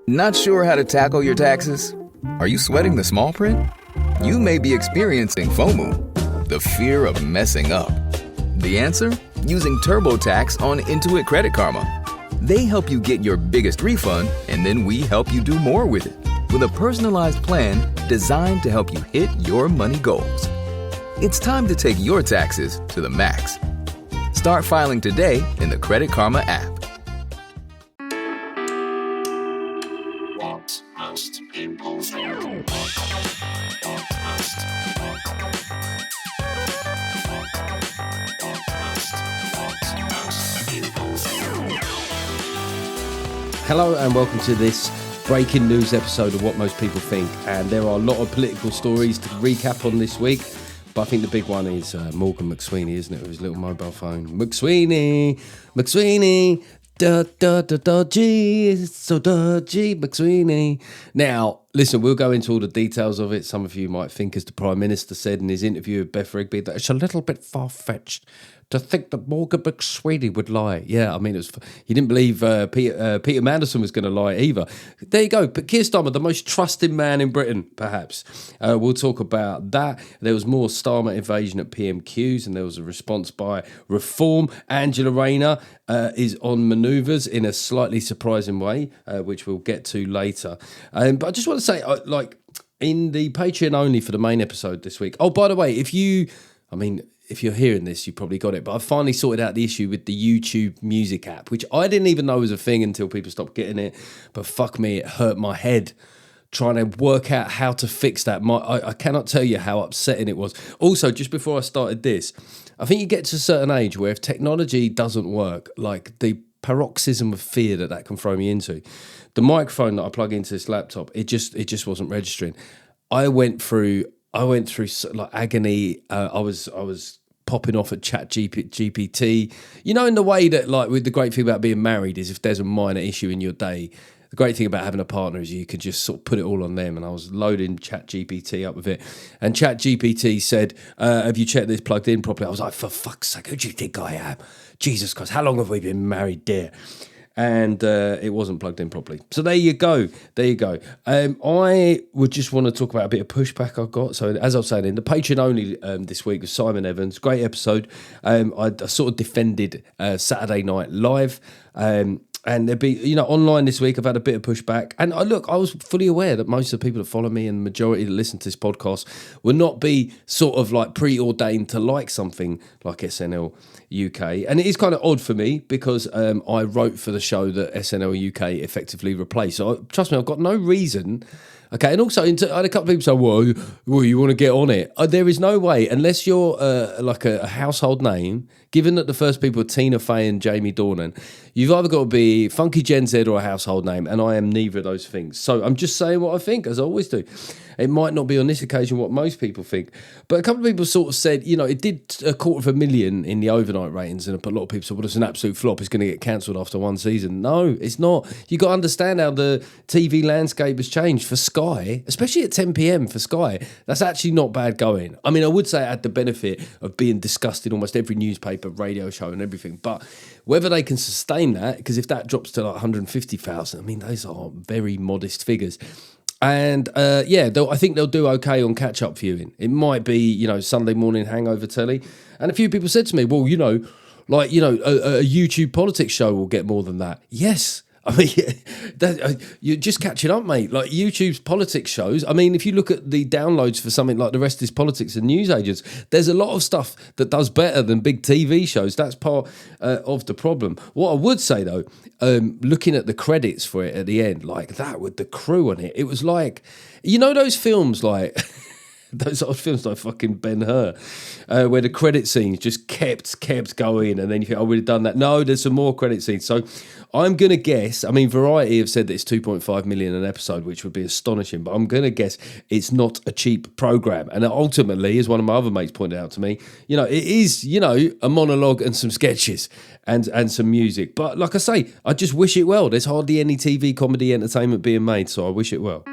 Not sure how to tackle your taxes? Are you sweating the small print? You may be experiencing FOMO, the fear of messing up. The answer? Using TurboTax on Intuit Credit Karma. They help you get your biggest refund, and then we help you do more with it, with a personalized plan designed to help you hit your money goals. It's time to take your taxes to the max. Start filing today in the Credit Karma app. What most people think. Hello and welcome to this breaking news episode of What Most People Think. And there are a lot of political stories to recap on this week, but I think the big one is Morgan Mcweeny, isn't it, with his little mobile phone. Mcweeny, dodgy, it's so dodgy, Mcweeny. Now, listen, we'll go into all the details of it. Some of you might think, as the Prime Minister said in his interview with Beth Rigby, that it's a little bit far-fetched to think that Morgan Mcweeny would lie. Yeah, I mean, he didn't believe Peter Mandelson was going to lie either. There you go. But Keir Starmer, the most trusted man in Britain, perhaps. We'll talk about that. There was more Starmer invasion at PMQs, and there was a response by Reform. Angela Rayner is on manoeuvres in a slightly surprising way, which we'll get to later. But I just want to say, in the Patreon only for the main episode this week. Oh, by the way, if you're hearing this, you probably got it. But I finally sorted out the issue with the YouTube music app, which I didn't even know was a thing until people stopped getting it. But fuck me, it hurt my head trying to work out how to fix that. I cannot tell you how upsetting it was. Also, just before I started this, I think you get to a certain age where if technology doesn't work, like the paroxysm of fear that can throw me into, the microphone that I plug into this laptop, it just wasn't registering. I went through like agony. I was popping off at ChatGPT. You know, in the way that, like, with the great thing about being married is if there's a minor issue in your day, the great thing about having a partner is you could just sort of put it all on them. And I was loading ChatGPT up with it. And ChatGPT said, have you checked this plugged in properly? I was like, for fuck's sake, who do you think I am? Jesus Christ, how long have we been married, dear? And it wasn't plugged in properly. So there you go. I would just want to talk about a bit of pushback I got. So as I was saying, in the Patreon only this week with Simon Evans, great episode. I sort of defended Saturday Night Live. And there'd be, online this week, I've had a bit of pushback. And I was fully aware that most of the people that follow me and the majority that listen to this podcast will not be sort of like preordained to like something like SNL UK. And it is kind of odd for me because I wrote for the show that SNL UK effectively replaced. So trust me, I've got no reason. Okay, and also I had a couple of people say, well, you want to get on it. There is no way, unless you're like a household name, given that the first people are Tina Fey and Jamie Dornan, you've either got to be Funky Gen Z or a household name, and I am neither of those things. So I'm just saying what I think, as I always do. It might not be on this occasion what most people think, but a couple of people sort of said, it did 250,000 in the overnight ratings, and a lot of people said, well, it's an absolute flop, it's going to get cancelled after one season. No, it's not. You got to understand how the TV landscape has changed for Sky, especially at 10 p.m. for Sky. That's actually not bad going. I mean, I would say it had the benefit of being discussed in almost every newspaper, radio show and everything, but whether they can sustain that, because if that drops to like 150,000, I mean, those are very modest figures. And I think they'll do okay on catch-up viewing. It might be, Sunday morning hangover telly. And a few people said to me, well, a YouTube politics show will get more than that. Yes. I mean, you're just catching up, mate. Like YouTube's politics shows. I mean, if you look at the downloads for something like The Rest Is Politics and Newsagents, there's a lot of stuff that does better than big TV shows. That's part of the problem. What I would say, though, looking at the credits for it at the end, like that with the crew on it, it was like, those films like... those sort of films like fucking Ben-Hur, where the credit scenes just kept going, and then you think, oh, we've done that. No, there's some more credit scenes. So I'm going to guess, I mean, Variety have said that it's 2.5 million an episode, which would be astonishing, but I'm going to guess it's not a cheap programme. And ultimately, as one of my other mates pointed out to me, it is, a monologue and some sketches and some music. But like I say, I just wish it well. There's hardly any TV comedy entertainment being made, so I wish it well.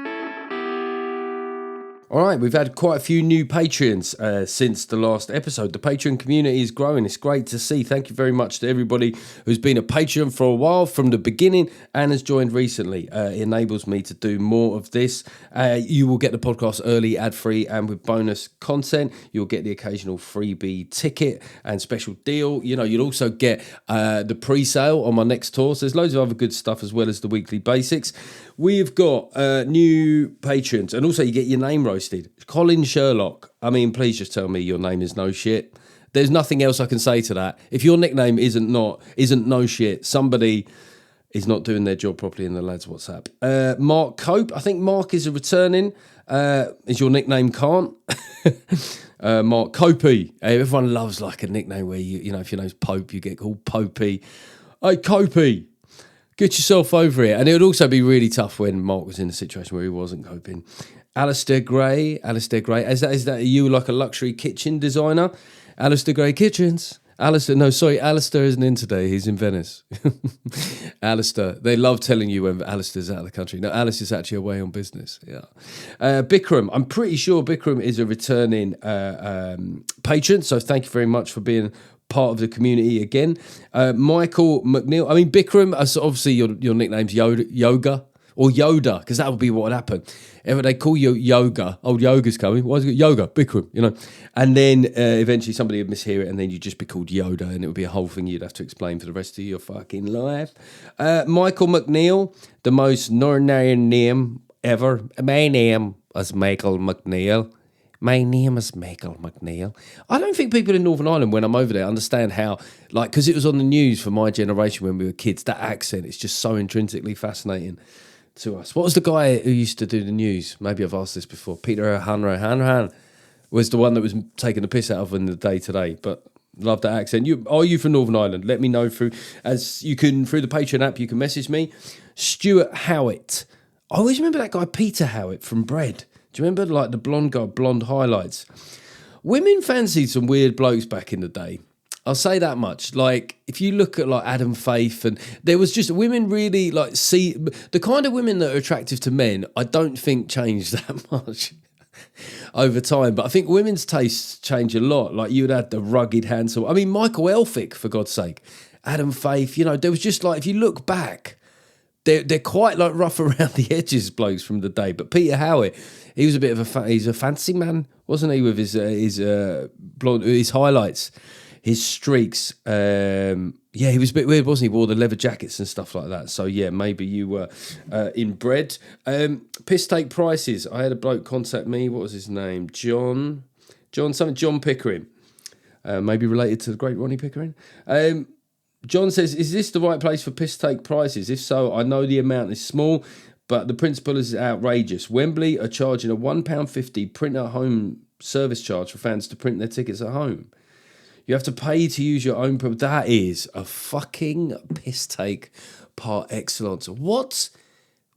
All right, we've had quite a few new Patreons since the last episode. The Patreon community is growing. It's great to see. Thank you very much to everybody who's been a Patreon for a while from the beginning and has joined recently. It enables me to do more of this. You will get the podcast early, ad-free, and with bonus content. You'll get the occasional freebie ticket and special deal. You know, you'll also get the pre-sale on my next tour. So there's loads of other good stuff as well as the weekly basics. We've got new patrons, and also you get your name roasted. Colin Sherlock. I mean, please just tell me your name is no shit. There's nothing else I can say to that. If your nickname isn't no shit, somebody is not doing their job properly in the lads' WhatsApp. Mark Cope. I think Mark is a returning. Is your nickname Can't? Mark Copey. Everyone loves like a nickname where you know, if your name's Pope, you get called Popey. Hey, Copey. Get yourself over it. And it would also be really tough when Mark was in a situation where he wasn't coping. Alistair Gray. Is that you like a luxury kitchen designer? Alistair Gray Kitchens. Alistair isn't in today. He's in Venice. Alistair. They love telling you when Alistair's out of the country. No, Alice is actually away on business. Yeah. Bikram. I'm pretty sure Bikram is a returning patron. So thank you very much for being part of the community again. Michael McNeil. I mean, Bikram, obviously your nickname's Yoga or Yoda, because that would be what would happen. If they call you Yoga, Yoga's coming. Why is it Yoga? Bikram, you know. And then eventually somebody would mishear it and then you'd just be called Yoda and it would be a whole thing you'd have to explain for the rest of your fucking life. Michael McNeil, the most Northern name ever. My name is Michael McNeil. My name is Michael McNeil. I don't think people in Northern Ireland, when I'm over there, understand how, like, because it was on the news for my generation when we were kids, that accent is just so intrinsically fascinating to us. What was the guy who used to do the news? Maybe I've asked this before. Peter Hanrahan was the one that was taking the piss out of in the day today, but love that accent. Are you from Northern Ireland? Let me know through the Patreon app, you can message me. Stuart Howitt. I always remember that guy, Peter Howitt from Bread. Do you remember, like, the blonde guy, blonde highlights? Women fancied some weird blokes back in the day. I'll say that much. Like, if you look at, like, Adam Faith, and there was just women really, like, see... The kind of women that are attractive to men, I don't think changed that much over time. But I think women's tastes change a lot. Like, you'd had the rugged, handsome... I mean, Michael Elphick, for God's sake. Adam Faith, you know, there was just, like, if you look back... They're quite like rough around the edges blokes from the day. But Peter Howitt, he was a bit of he's a fancy man, wasn't he, with his blonde, his highlights, his streaks. He was a bit weird, wasn't he? Wore the leather jackets and stuff like that. So yeah, maybe you were inbred. Piss take prices. I had a bloke contact me. What was his name? John Pickering. Maybe related to the great Ronnie Pickering. John says, is this the right place for piss take prices? If so, I know the amount is small, but the principle is outrageous. Wembley are charging a £1.50 print at home service charge for fans to print their tickets at home. You have to pay to use your own... That is a fucking piss take par excellence. What?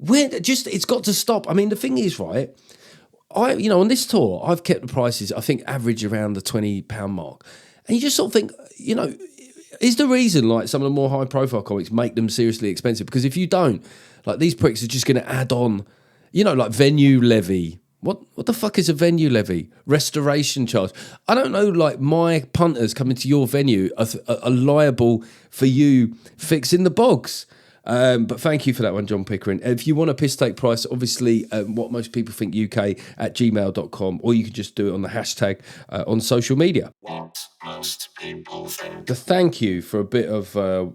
It's got to stop. I mean, the thing is, right, on this tour, I've kept the prices, I think, average around the £20 mark. And you just sort of think, is the reason, like, some of the more high-profile comics make them seriously expensive? Because if you don't, like, these pricks are just going to add on, like venue levy. What the fuck is a venue levy? Restoration charge. I don't know, like, my punters coming to your venue are liable for you fixing the bogs. But thank you for that one, John Pickering. If you want a piss take price, obviously, what most people think UK at gmail.com, or you can just do it on the hashtag on social media. What most people think. The thank you for a bit of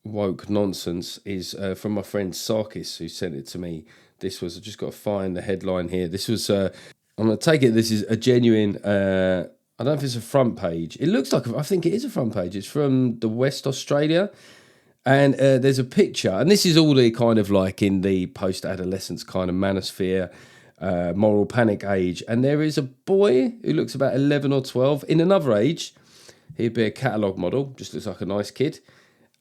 woke nonsense is from my friend Sarkis, who sent it to me. I've just got to find the headline here. This was, I'm going to take it, this is a genuine, I don't know if it's a front page. It looks like, I think it is a front page. It's from the West Australia. And there's a picture, and this is all the kind of like in the post-adolescence kind of manosphere, moral panic age. And there is a boy who looks about 11 or 12. In another age, he'd be a catalogue model, just looks like a nice kid.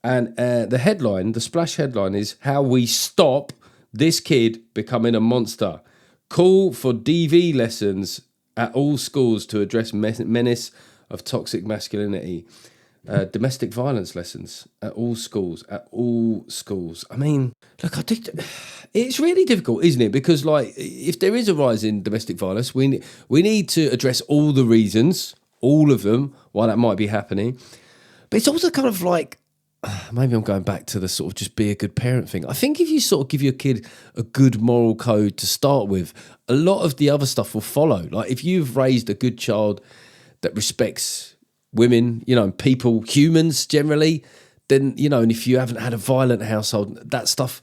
And the splash headline is, how we stop this kid becoming a monster. Call for DV lessons at all schools to address menace of toxic masculinity. domestic violence lessons at all schools. I mean, look, I think it's really difficult, isn't it? Because like, if there is a rise in domestic violence, we need to address all the reasons, all of them, why that might be happening. But it's also kind of like, maybe I'm going back to the sort of just be a good parent thing. I think if you sort of give your kid a good moral code to start with, a lot of the other stuff will follow. Like if you've raised a good child that respects women, you know, people, humans generally, then, you know, and if you haven't had a violent household, that stuff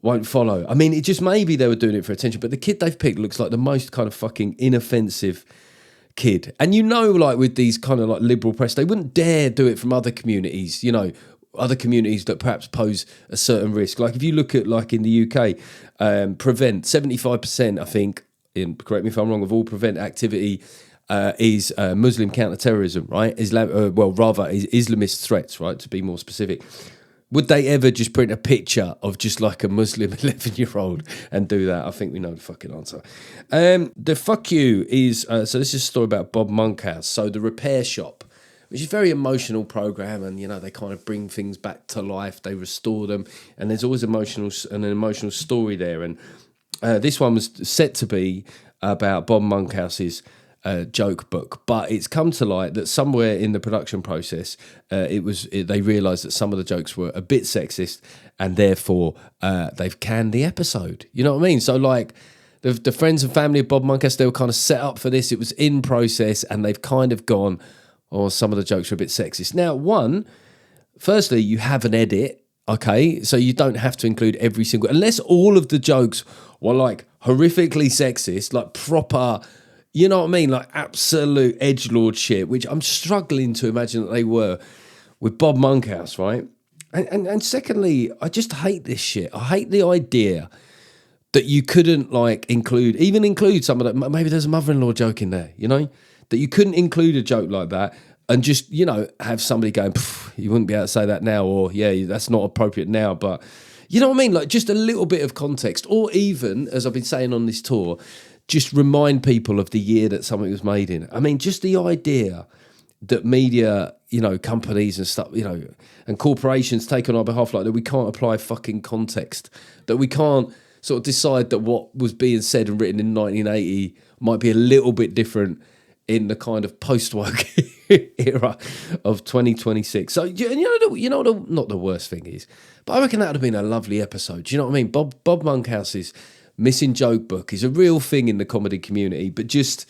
won't follow. I mean, it just maybe they were doing it for attention, but the kid they've picked looks like the most kind of fucking inoffensive kid. And you know, like with these kind of like liberal press, they wouldn't dare do it from other communities, you know, other communities that perhaps pose a certain risk. Like if you look at like in the UK, prevent 75%, I think, correct me if I'm wrong, of all prevent activity is Muslim counter-terrorism, right? Islamist threats, right, to be more specific. Would they ever just print a picture of just like a Muslim 11-year-old and do that? I think we know the fucking answer. The fuck you is, so this is a story about Bob Monkhouse. So the repair shop, which is a very emotional program, and you know they kind of bring things back to life, they restore them, and there's always an emotional story there. And this one was set to be about Bob Monkhouse's joke book, but it's come to light that somewhere in the production process, they realised that some of the jokes were a bit sexist, and therefore they've canned the episode. You know what I mean? So like the friends and family of Bob Monkhouse, they were kind of set up for this. It was in process, and they've kind of gone, or some of the jokes are a bit sexist. Now, firstly, you have an edit, okay? So you don't have to include every single, unless all of the jokes were like horrifically sexist, like proper, you know what I mean? Like absolute edgelord shit, which I'm struggling to imagine that they were with Bob Monkhouse, right? And secondly, I just hate this shit. I hate the idea that you couldn't like include some of that. Maybe there's a mother-in-law joke in there, you know? That you couldn't include a joke like that and just, you know, have somebody going, you wouldn't be able to say that now, or yeah, that's not appropriate now, but you know what I mean? Like just a little bit of context, or even, as I've been saying on this tour, just remind people of the year that something was made in. I mean, just the idea that media, you know, companies and stuff, you know, and corporations take on our behalf like that, we can't apply fucking context, that we can't sort of decide that what was being said and written in 1980 might be a little bit different in the kind of post-woke era of 2026. So, not the worst thing is, but I reckon that would have been a lovely episode. Do you know what I mean? Bob Monkhouse's missing joke book is a real thing in the comedy community, but just,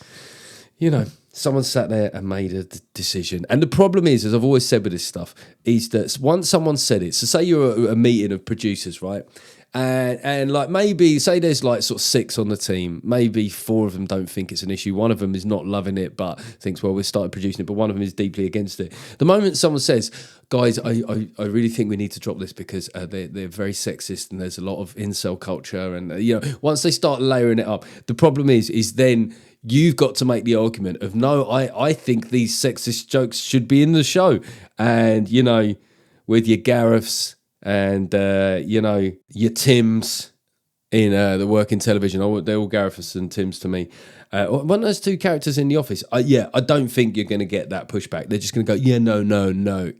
you know, someone sat there and made a decision. And the problem is, as I've always said with this stuff, is that once someone said it, so say you're at a meeting of producers, right? And like maybe say there's like sort of 6 on the team, maybe 4 of them don't think it's an issue. One of them is not loving it, but thinks, well, we're starting producing it, but one of them is deeply against it. The moment someone says, guys, I really think we need to drop this because they're very sexist and there's a lot of incel culture. And, you know, once they start layering it up, the problem is then you've got to make the argument of, no, I think these sexist jokes should be in the show. And, you know, with your Gareths and, you know, your Tims in the work in television, they're all Gareths and Tims to me. One of those 2 characters in The Office, I don't think you're going to get that pushback. They're just going to go, yeah, no, no,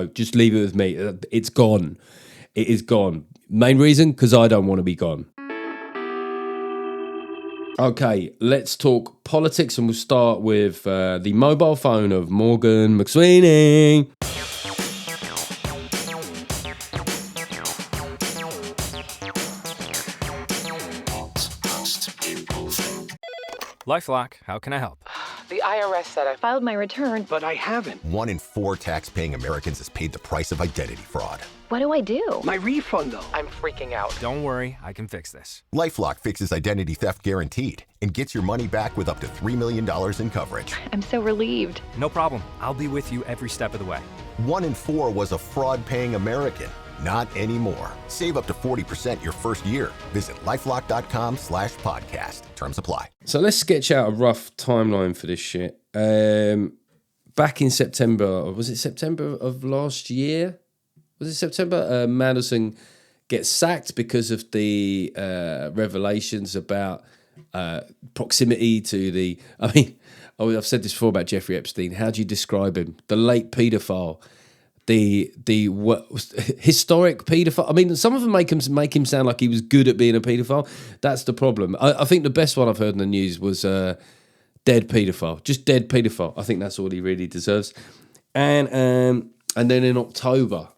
just leave it with me. It's gone. It is gone. Main reason, because I don't want to be gone. Okay, let's talk politics, and we'll start with the mobile phone of Morgan Mcweeny. LifeLock, how can I help? The IRS said I filed my return, But I haven't. 1 in 4 tax-paying Americans has paid the price of identity fraud. What do I do? My refund, though. I'm freaking out. Don't worry, I can fix this. LifeLock fixes identity theft guaranteed and gets your money back with up to $3 million in coverage. I'm so relieved. No problem. I'll be with you every step of the way. 1 in 4 was a fraud-paying American. Not anymore. Save up to 40% your first year. Visit LifeLock.com/podcast. Terms apply. So let's sketch out a rough timeline for this shit. Back in September, was it September of last year? Was it September? Mandelson gets sacked because of the revelations about proximity to the... I mean, I've said this before about Jeffrey Epstein. How do you describe him? The late paedophile, historic paedophile. I mean, some of them make him sound like he was good at being a paedophile. That's the problem. I think the best one I've heard in the news was dead paedophile, just dead paedophile. I think that's all he really deserves. And then in October,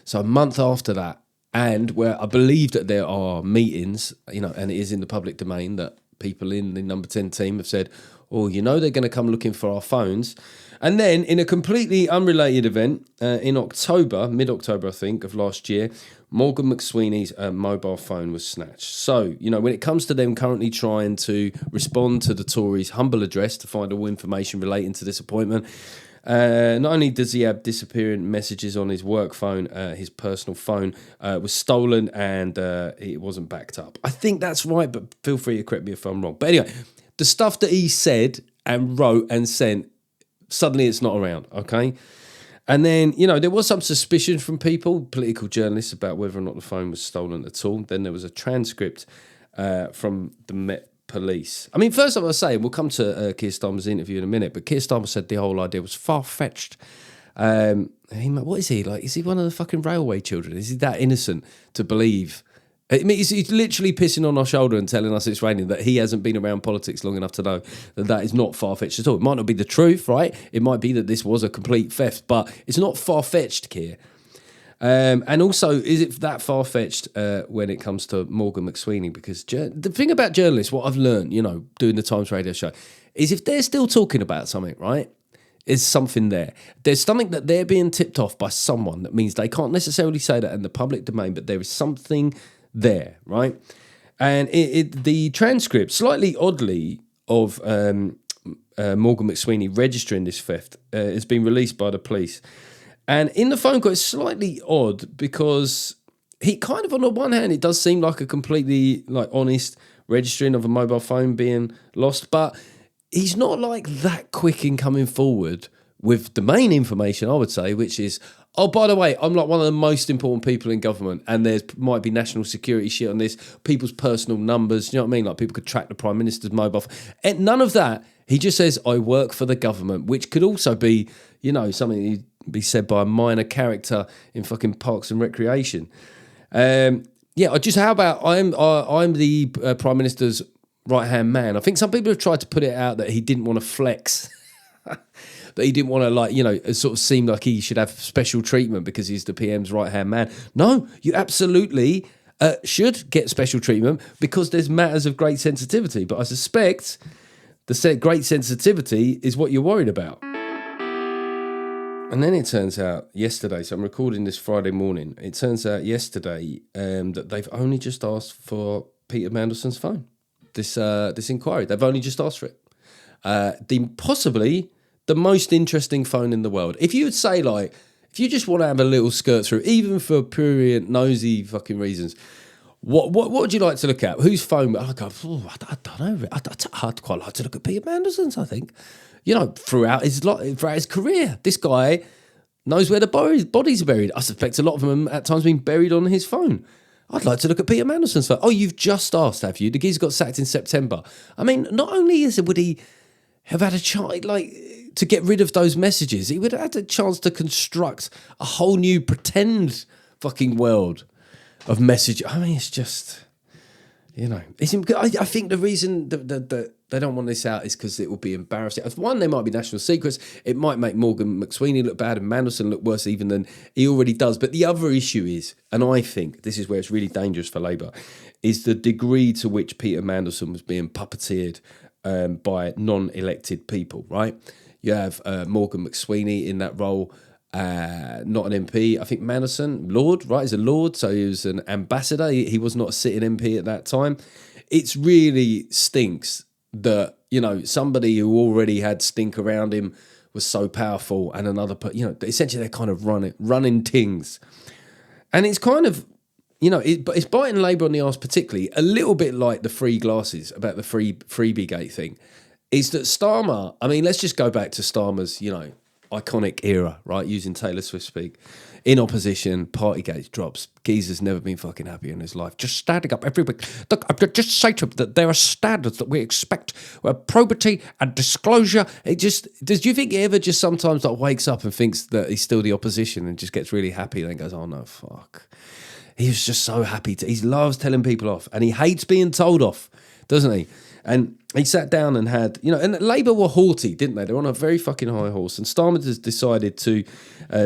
so a month after that, and where I believe that there are meetings, and it is in the public domain that people in the Number 10 team have said, oh, they're going to come looking for our phones. And then in a completely unrelated event, in October, mid-October, I think, of last year, Morgan Mcweeny mobile phone was snatched. So, when it comes to them currently trying to respond to the Tories' humble address to find all information relating to this appointment, not only does he have disappearing messages on his work phone, his personal phone was stolen and it wasn't backed up. I think that's right, but feel free to correct me if I'm wrong. But anyway, the stuff that he said and wrote and sent, suddenly it's not around, okay? And then, there was some suspicion from people, political journalists, about whether or not the phone was stolen at all. Then there was a transcript from the Met Police. I mean, first I was saying, we'll come to Keir Starmer's interview in a minute, but Keir Starmer said the whole idea was far-fetched. What is he, like? Is he one of the fucking railway children? Is he that innocent to believe? I mean, he's literally pissing on our shoulder and telling us it's raining, that he hasn't been around politics long enough to know that that is not far-fetched at all. It might not be the truth, right? It might be that this was a complete theft, but it's not far-fetched, Keir. And also, is it that far-fetched when it comes to Morgan Mcweeny? Because the thing about journalists, what I've learned, doing the Times radio show, is if they're still talking about something, right, is something there. There's something that they're being tipped off by someone that means they can't necessarily say that in the public domain, but there is something there, right? And the transcript, slightly oddly, of Morgan Mcweeny registering this theft has been released by the police. And in the phone call, it's slightly odd because he kind of, on the one hand, it does seem like a completely honest registering of a mobile phone being lost, but he's not that quick in coming forward with the main information, I would say, which is, oh, by the way, I'm one of the most important people in government, and there might be national security shit on this, people's personal numbers, you know what I mean? Like, people could track the Prime Minister's mobile phone. And none of that. He just says, I work for the government, which could also be, something be said by a minor character in fucking Parks and Recreation. How about I'm the Prime Minister's right-hand man. I think some people have tried to put it out that he didn't want to flex, that he didn't want to sort of seem like he should have special treatment because he's the PM's right-hand man. No, you absolutely should get special treatment because there's matters of great sensitivity. But I suspect the great sensitivity is what you're worried about. And then it turns out yesterday, so I'm recording this Friday morning, it turns out yesterday that they've only just asked for Peter Mandelson's phone. This inquiry, they've only just asked for it. Possibly the most interesting phone in the world. If you would say, if you just want to have a little skirt through, even for prurient, nosy fucking reasons, what would you like to look at? Whose phone? I go, I don't know. I'd quite like to look at Peter Mandelson's, I think. Throughout his career, this guy knows where the bodies are buried. I suspect a lot of them at times been buried on his phone. I'd like to look at Peter Mandelson's phone. Oh, you've just asked, have you? The geezer got sacked in September. I mean, not only would he have had a chance, to get rid of those messages, he would have had a chance to construct a whole new pretend fucking world of message. I mean, it's just, I think the reason that they don't want this out is because it will be embarrassing. One, there might be national secrets. It might make Morgan Mcweeny look bad and Mandelson look worse even than he already does. But the other issue is, and I think this is where it's really dangerous for Labour, is the degree to which Peter Mandelson was being puppeteered by non-elected people, right? You have Morgan Mcweeny in that role, not an MP. I think Mandelson, Lord, right? He's a Lord, so he was an ambassador. He was not a sitting MP at that time. It really stinks that, somebody who already had stink around him was so powerful and another, essentially they're kind of running things. And it's kind of, it's biting Labour on the arse particularly, a little bit like the free glasses about the freebie gate thing, is that Starmer, I mean, let's just go back to Starmer's, iconic era, right? Using Taylor Swift speak. In opposition, Partygate drops. Geezer's never been fucking happy in his life. Just standing up every week. Look, I just say to him that there are standards that we expect, probity and disclosure. Do you think he ever just sometimes like wakes up and thinks that he's still the opposition and just gets really happy and then goes, oh no, fuck. He was just so happy. He loves telling people off and he hates being told off, doesn't he? And he sat down and had, and Labour were haughty, didn't they? They're on a very fucking high horse. And Starmer has decided to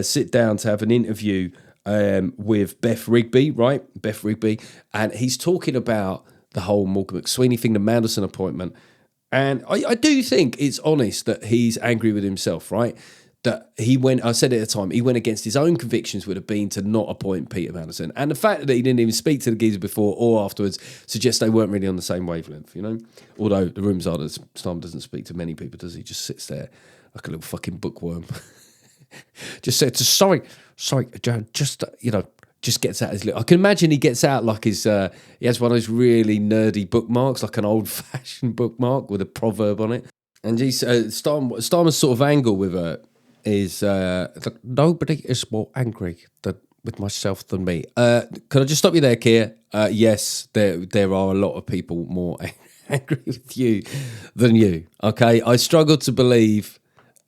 sit down to have an interview with Beth Rigby, right? Beth Rigby. And he's talking about the whole Morgan Mcweeny thing, the Mandelson appointment. And I do think it's honest that he's angry with himself, right? That I said at the time, he went against his own convictions would have been to not appoint Peter Mandelson. And the fact that he didn't even speak to the geezer before or afterwards suggests they weren't really on the same wavelength, Although the rumours are that Starmer doesn't speak to many people, does he? Just sits there like a little fucking bookworm. Just said, sorry, John, just gets out his little... I can imagine he gets out like his... he has one of those really nerdy bookmarks, like an old-fashioned bookmark with a proverb on it. And Starmer's sort of angle with her is nobody is more angry with myself than me. Can I just stop you there, Keir? Yes, there are a lot of people more angry with you than you. Okay, I struggle to believe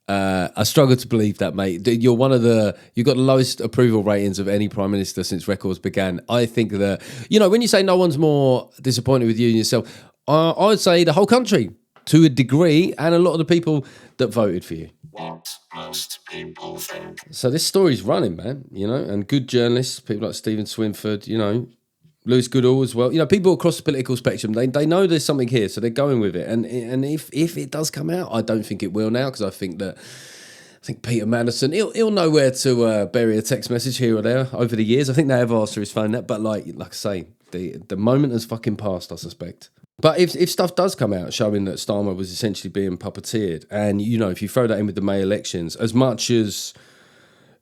that, mate. You're you've got the lowest approval ratings of any prime minister since records began. I think that when you say no one's more disappointed with you than yourself, I would say the whole country to a degree, and a lot of the people that voted for you. What most people think. So this story's running, man, and good journalists, people like Stephen Swinford, Lewis Goodall as well, people across the political spectrum, they know there's something here, so they're going with it. And if it does come out, I don't think it will now, because I think Peter Mandelson, he'll know where to bury a text message here or there over the years. I think they have asked for his phone that, but like I say, the moment has fucking passed, I suspect. But if stuff does come out showing that Starmer was essentially being puppeteered, and, if you throw that in with the May elections, as much as,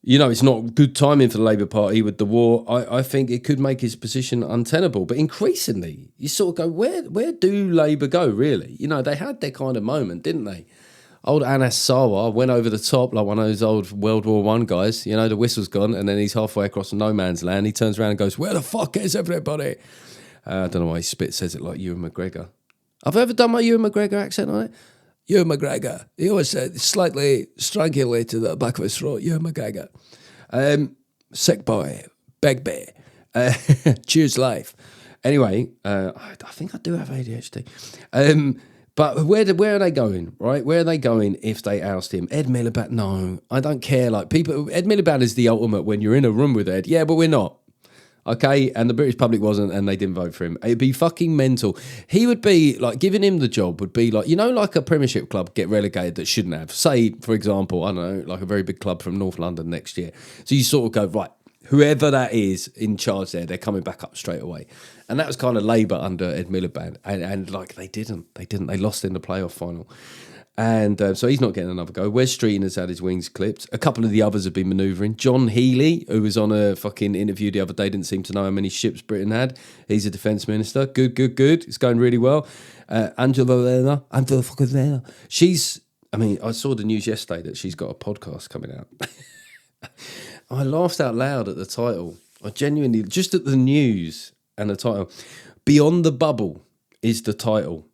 it's not good timing for the Labour Party with the war, I think it could make his position untenable. But increasingly, you sort of go, where do Labour go, really? They had their kind of moment, didn't they? Old Anas Sarwar went over the top like one of those old World War I guys. The whistle's gone, and then he's halfway across no man's land. He turns around and goes, where the fuck is everybody? I don't know why he says it like Ewan McGregor. Have I ever done my Ewan McGregor accent on it? Ewan McGregor. He always said slightly strangulated at the back of his throat. Ewan McGregor. Sick boy. Beg bear. Choose life. Anyway, I think I do have ADHD. But where are they going, right? Where are they going if they oust him? Ed Miliband? No, I don't care. Like people, Ed Miliband is the ultimate when you're in a room with Ed. Yeah, but we're not. Okay, and the British public wasn't, and they didn't vote for him. It'd be fucking mental. He would be, like, giving him the job would be like, like a Premiership club get relegated that shouldn't have. Say, for example, I don't know, like a very big club from North London next year. So you sort of go, right, whoever that is in charge there, they're coming back up straight away. And that was kind of Labour under Ed Miliband. And like, they didn't. They lost in the playoff final. And so he's not getting another go. Wes Streeton has had his wings clipped. A couple of the others have been manoeuvring. John Healey, who was on a fucking interview the other day, didn't seem to know how many ships Britain had. He's a defence minister. Good. It's going really well. Angela Lena. I saw the news yesterday that she's got a podcast coming out. I laughed out loud at the title. I genuinely, just at the news and the title. Beyond the Bubble is the title.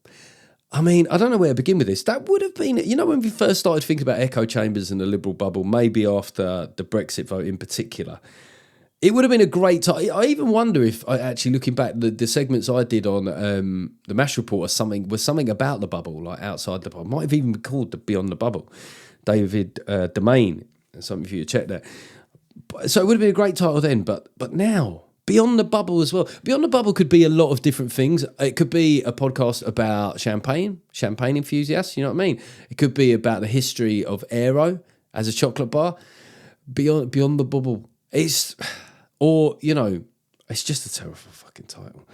I don't know where to begin with this. That would have been, when we first started thinking about echo chambers and the Liberal bubble, maybe after the Brexit vote in particular, it would have been a great time. I even wonder if, looking back, the segments I did on the MASH report was something about the bubble, like outside the bubble. Might have even been called the Beyond the Bubble. David Domain, something for you to check there. So it would have been a great title then, but now... Beyond the Bubble as well. Beyond the Bubble could be a lot of different things. It could be a podcast about champagne enthusiasts, you know what I mean? It could be about the history of Aero as a chocolate bar. Beyond the Bubble. It's just a terrible fucking title.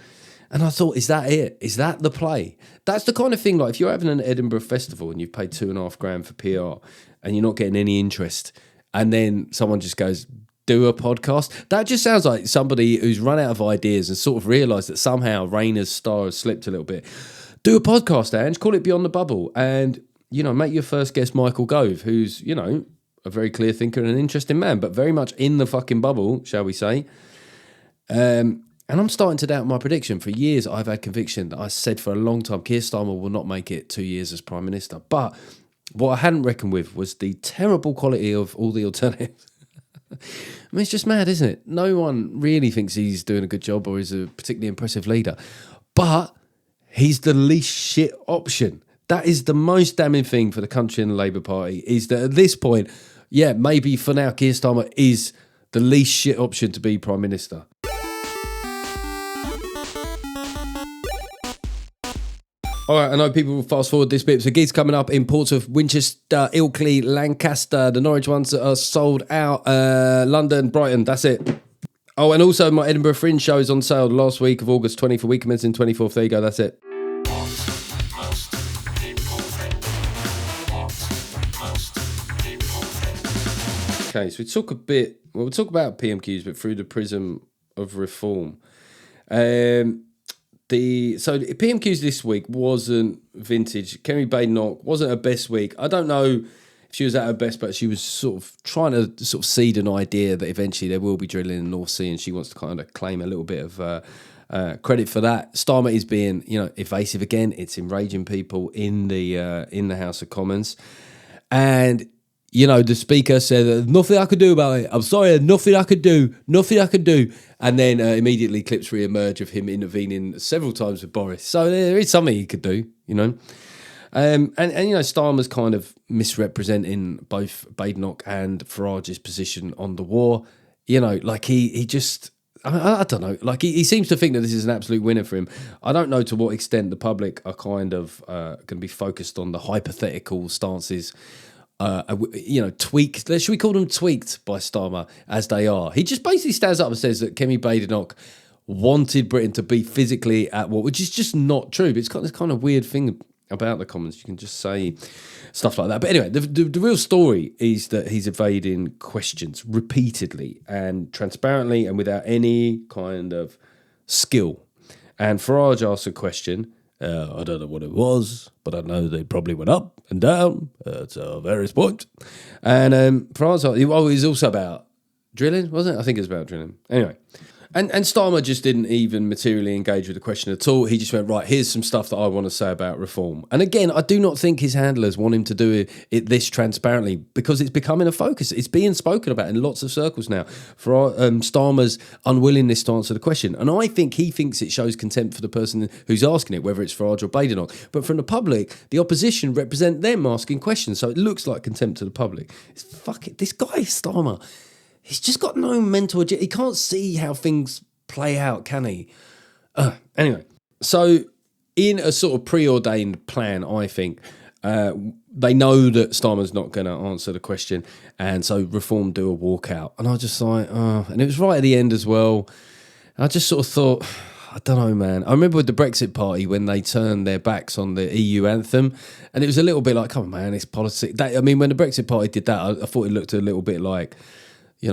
And I thought, is that it? Is that the play? That's the kind of thing, like if you're having an Edinburgh festival and you've paid $2,500 for PR and you're not getting any interest, and then someone just goes... do a podcast. That just sounds like somebody who's run out of ideas and sort of realised that somehow Rayner's star has slipped a little bit. Do a podcast, Ange, call it Beyond the Bubble, and make your first guest Michael Gove, who's a very clear thinker and an interesting man, but very much in the fucking bubble, shall we say. And I'm starting to doubt my prediction. For years, I've had conviction that I said for a long time, Keir Starmer will not make it 2 years as Prime Minister. But what I hadn't reckoned with was the terrible quality of all the alternatives. I mean, it's just mad, isn't it? No one really thinks he's doing a good job or is a particularly impressive leader. But he's the least shit option. That is the most damning thing for the country and the Labour Party, is that at this point, yeah, maybe for now, Keir Starmer is the least shit option to be Prime Minister. All right, I know people will fast forward this bit. So gigs coming up in ports of Winchester, Ilkley, Lancaster, the Norwich ones that are sold out, London, Brighton, that's it. Oh, and also my Edinburgh Fringe show is on sale the last week of August, 20 for week commencing 24th. There you go, that's it. Okay, so we'll talk about PMQs, but through the prism of reform. The PMQs this week wasn't vintage. Kemi Badenoch wasn't her best week. I don't know if she was at her best, but she was sort of trying to sort of seed an idea that eventually there will be drilling in the North Sea, and she wants to kind of claim a little bit of credit for that. Starmer is being, evasive again. It's enraging people in the House of Commons, and the Speaker said, nothing I could do about it. I'm sorry, nothing I could do. And then immediately clips re-emerge of him intervening several times with Boris. So there is something he could do, And Starmer's kind of misrepresenting both Badenoch and Farage's position on the war. He just... I don't know. He seems to think that this is an absolute winner for him. I don't know to what extent the public are kind of going to be focused on the hypothetical stances tweaked. Should we call them tweaked by Starmer as they are? He just basically stands up and says that Kemi Badenoch wanted Britain to be physically at war, which is just not true. But it's got this kind of weird thing about the Commons. You can just say stuff like that. But anyway, the real story is that he's evading questions repeatedly and transparently and without any kind of skill. And Farage asks a question. I don't know what it was, but I know they probably went up and down at various points. And Farage, it was also about drilling, wasn't it? I think it was about drilling. Anyway. And Starmer just didn't even materially engage with the question at all. He just went, right, here's some stuff that I want to say about reform. And again, I do not think his handlers want him to do it this transparently, because it's becoming a focus. It's being spoken about in lots of circles now for Starmer's unwillingness to answer the question. And I think he thinks it shows contempt for the person who's asking it, whether it's Farage or Badenoch. But from the public, the opposition represent them asking questions. So it looks like contempt to the public. This guy, Starmer, he's just got no mental agility. He can't see how things play out, can he? Anyway, so in a sort of preordained plan, I think, they know that Starmer's not going to answer the question, and so Reform do a walkout. And I was just like, and it was right at the end as well. I just sort of thought, I don't know, man. I remember with the Brexit Party when they turned their backs on the EU anthem, and it was a little bit like, come on, man, it's politics. When the Brexit Party did that, I thought it looked a little bit like,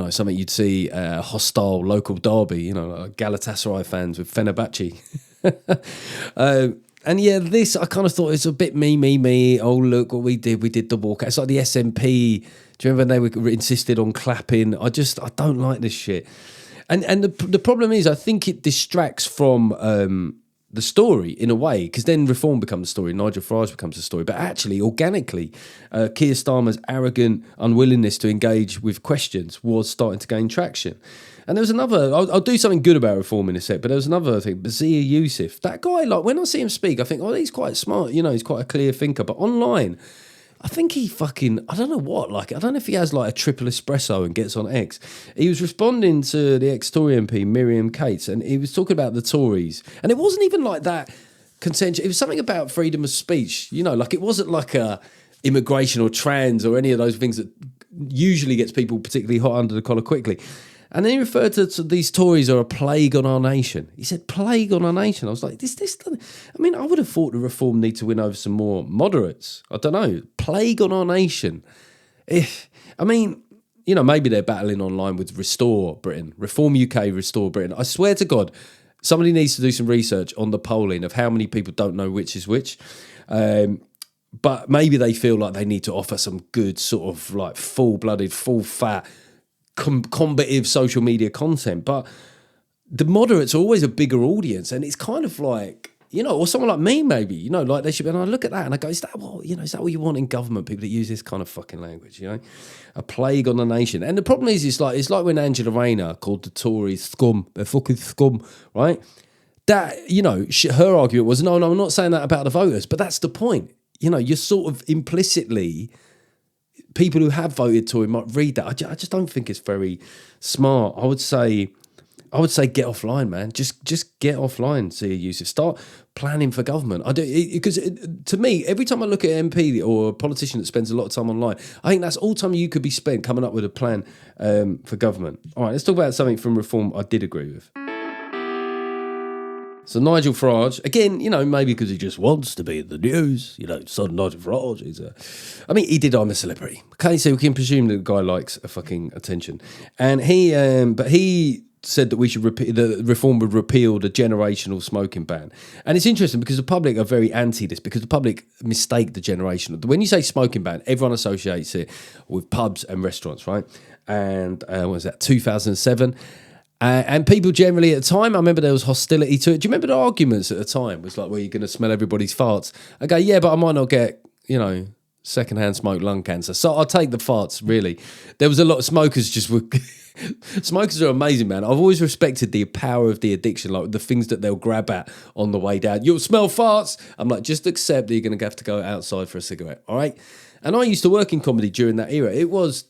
something you'd see a hostile local derby, like Galatasaray fans with Fenerbahce. And yeah, this, I kind of thought it's a bit me. Oh, look what we did. We did the walkout. It's like the SNP. Do you remember when they were insisted on clapping? I don't like this shit. And the problem is, I think it distracts from the story in a way, because then Reform becomes a story, Nigel Farage becomes a story. But actually, organically, Keir Starmer's arrogant unwillingness to engage with questions was starting to gain traction. And there was another, I'll do something good about Reform in a sec, but there was another thing, Bazia Youssef. That guy, when I see him speak, I think, he's quite smart, he's quite a clear thinker. But online, I think he I don't know what, I don't know if he has a triple espresso and gets on X. He was responding to the ex-Tory MP, Miriam Cates, and he was talking about the Tories. And it wasn't even like that contentious. It was something about freedom of speech, it wasn't like immigration or trans or any of those things that usually gets people particularly hot under the collar quickly. And then he referred to these Tories are a plague on our nation. He said, plague on our nation. I was like, I would have thought the Reform need to win over some more moderates. I don't know. Plague on our nation. Maybe they're battling online with Restore Britain. Reform UK, Restore Britain. I swear to God, somebody needs to do some research on the polling of how many people don't know which is which. but maybe they feel like they need to offer some good sort of like full-blooded, full-fat, combative social media content. But the moderates are always a bigger audience, and it's kind of like, you know, or someone like me, maybe, you know, like they should be, and I look at that and I go, is that what you want in government? People that use this kind of fucking language, you know, a plague on the nation. And the problem is, it's like when Angela Rayner called the Tories scum, they're fucking scum, right? That, you know, her argument was, no, I'm not saying that about the voters, but that's the point. You know, you're sort of implicitly, people who have voted Tory might read that. I just don't think it's very smart. I would say get offline, man. Just get offline, see Yusuf. Start planning for government. Because to me, every time I look at an MP or a politician that spends a lot of time online, I think that's all time you could be spent coming up with a plan for government. All right, let's talk about something from Reform I did agree with. So Nigel Farage, again, you know, maybe because he just wants to be in the news, you know, so Nigel Farage he did I'm a Celebrity. Okay, so we can presume that the guy likes a fucking attention. And he said that we should the Reform would repeal the generational smoking ban. And it's interesting because the public are very anti this, because the public mistake the generational. When you say smoking ban, everyone associates it with pubs and restaurants, right? And what was that, 2007? And people generally at the time, I remember there was hostility to it. Do you remember the arguments at the time? It was like, well, you're going to smell everybody's farts. I go, yeah, but I might not get, you know, secondhand smoke lung cancer. So I'll take the farts, really. There was a lot of smokers just were... Smokers are amazing, man. I've always respected the power of the addiction, like the things that they'll grab at on the way down. You'll smell farts. I'm like, just accept that you're going to have to go outside for a cigarette, all right? And I used to work in comedy during that era. It was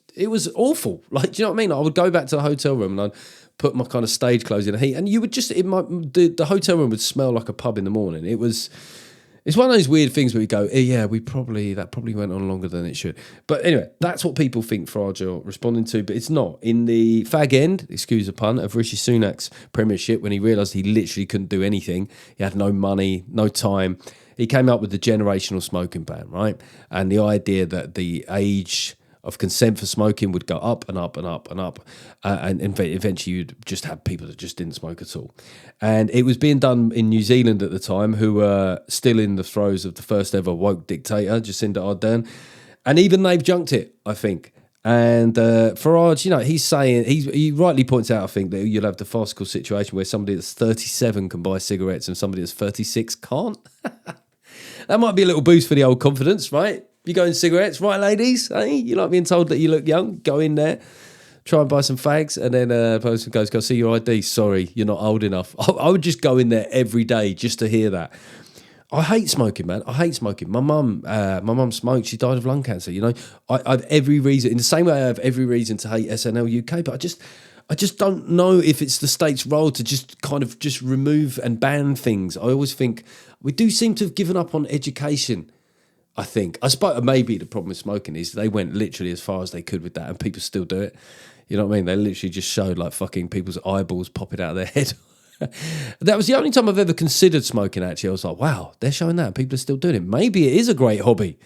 awful. Like, do you know what I mean? I would go back to the hotel room and I'd put my kind of stage clothes in the heat, and you would just, the hotel room would smell like a pub in the morning. It's one of those weird things where you go, yeah, that probably went on longer than it should. But anyway, that's what people think Farage are responding to, but it's not. In the fag end, excuse the pun, of Rishi Sunak's premiership, when he realised he literally couldn't do anything, he had no money, no time, he came up with the generational smoking ban, right? And the idea that the age of consent for smoking would go up and up and up and up, and eventually you'd just have people that just didn't smoke at all. And it was being done in New Zealand at the time, who were still in the throes of the first ever woke dictator, Jacinda Ardern, and even they've junked it, I think. And Farage, you know, he's saying, he rightly points out, I think, that you'll have the farcical situation where somebody that's 37 can buy cigarettes and somebody that's 36 can't. That might be a little boost for the old confidence, right? You go in cigarettes, right, ladies? Hey, you like being told that you look young? Go in there, try and buy some fags, and then a person goes, "Go see your ID." Sorry, you're not old enough. I would just go in there every day just to hear that. I hate smoking, man. I hate smoking. My mum smoked. She died of lung cancer. You know, I've every reason. In the same way, I have every reason to hate SNL UK. But I just don't know if it's the state's role to just kind of just remove and ban things. I always think we do seem to have given up on education. I think. I suppose maybe the problem with smoking is they went literally as far as they could with that, and people still do it. You know what I mean? They literally just showed like fucking people's eyeballs popping out of their head. That was the only time I've ever considered smoking, actually. I was like, wow, they're showing that and people are still doing it. Maybe it is a great hobby.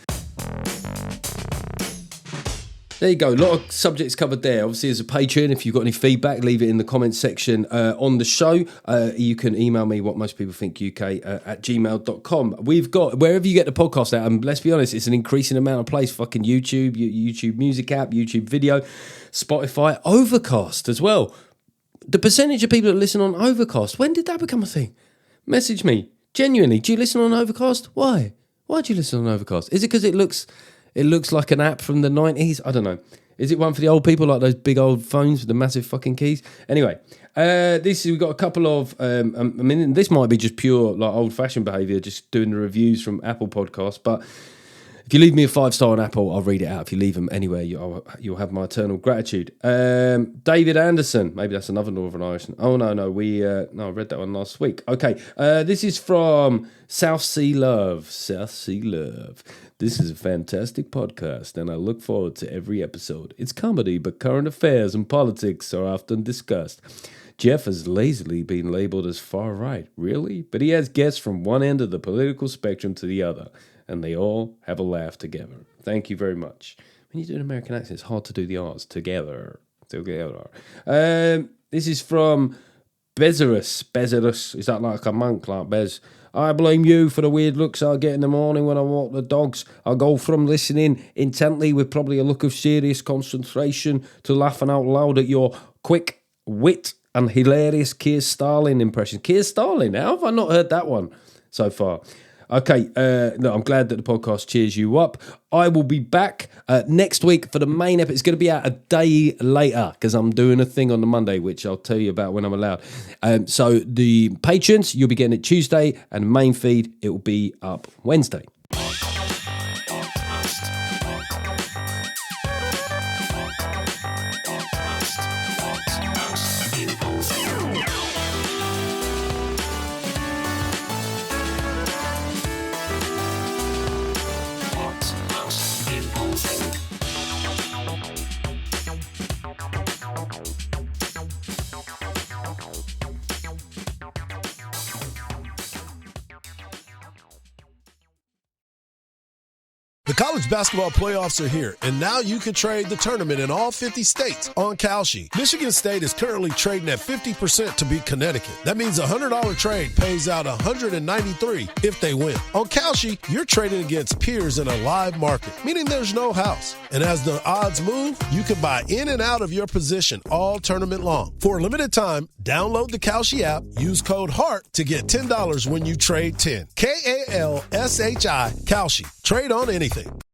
There you go. A lot of subjects covered there. Obviously, as a Patreon, if you've got any feedback, leave it in the comments section on the show. You can email me whatmostpeoplethinkuk at gmail.com. We've got, wherever you get the podcast out, and let's be honest, it's an increasing amount of place. Fucking YouTube, YouTube Music app, YouTube Video, Spotify, Overcast as well. The percentage of people that listen on Overcast, when did that become a thing? Message me. Genuinely, do you listen on Overcast? Why? Why do you listen on Overcast? Is it because it looks like an app from the 90s? I don't know. Is it one for the old people, like those big old phones with the massive fucking keys? Anyway, we've got a couple of, this might be just pure like old-fashioned behaviour, just doing the reviews from Apple Podcasts, but if you leave me a 5-star on Apple, I'll read it out. If you leave them anywhere, you'll have my eternal gratitude. David Anderson, maybe that's another Northern Irishman. Oh, no, I read that one last week. Okay, this is from South Sea Love. South Sea Love. This is a fantastic podcast, and I look forward to every episode. It's comedy, but current affairs and politics are often discussed. Jeff has lazily been labelled as far right. Really? But he has guests from one end of the political spectrum to the other, and they all have a laugh together. Thank you very much. When you do an American accent, it's hard to do the R's. Together. This is from Bezerus. Is that like a monk, like Bez? I blame you for the weird looks I get in the morning when I walk the dogs. I go from listening intently with probably a look of serious concentration to laughing out loud at your quick wit and hilarious Keir Starmer impression. Keir Starmer, how have I not heard that one so far? Okay, no, I'm glad that the podcast cheers you up. I will be back next week for the main episode. It's going to be out a day later because I'm doing a thing on the Monday, which I'll tell you about when I'm allowed. So the patrons, you'll be getting it Tuesday, and the main feed, it will be up Wednesday. The college basketball playoffs are here, and now you can trade the tournament in all 50 states on Kalshi. Michigan State is currently trading at 50% to beat Connecticut. That means a $100 trade pays out $193 if they win. On Kalshi, you're trading against peers in a live market, meaning there's no house. And as the odds move, you can buy in and out of your position all tournament long. For a limited time, download the Kalshi app, use code HEART to get $10 when you trade 10. Kalshi, Kalshi. Trade on anything.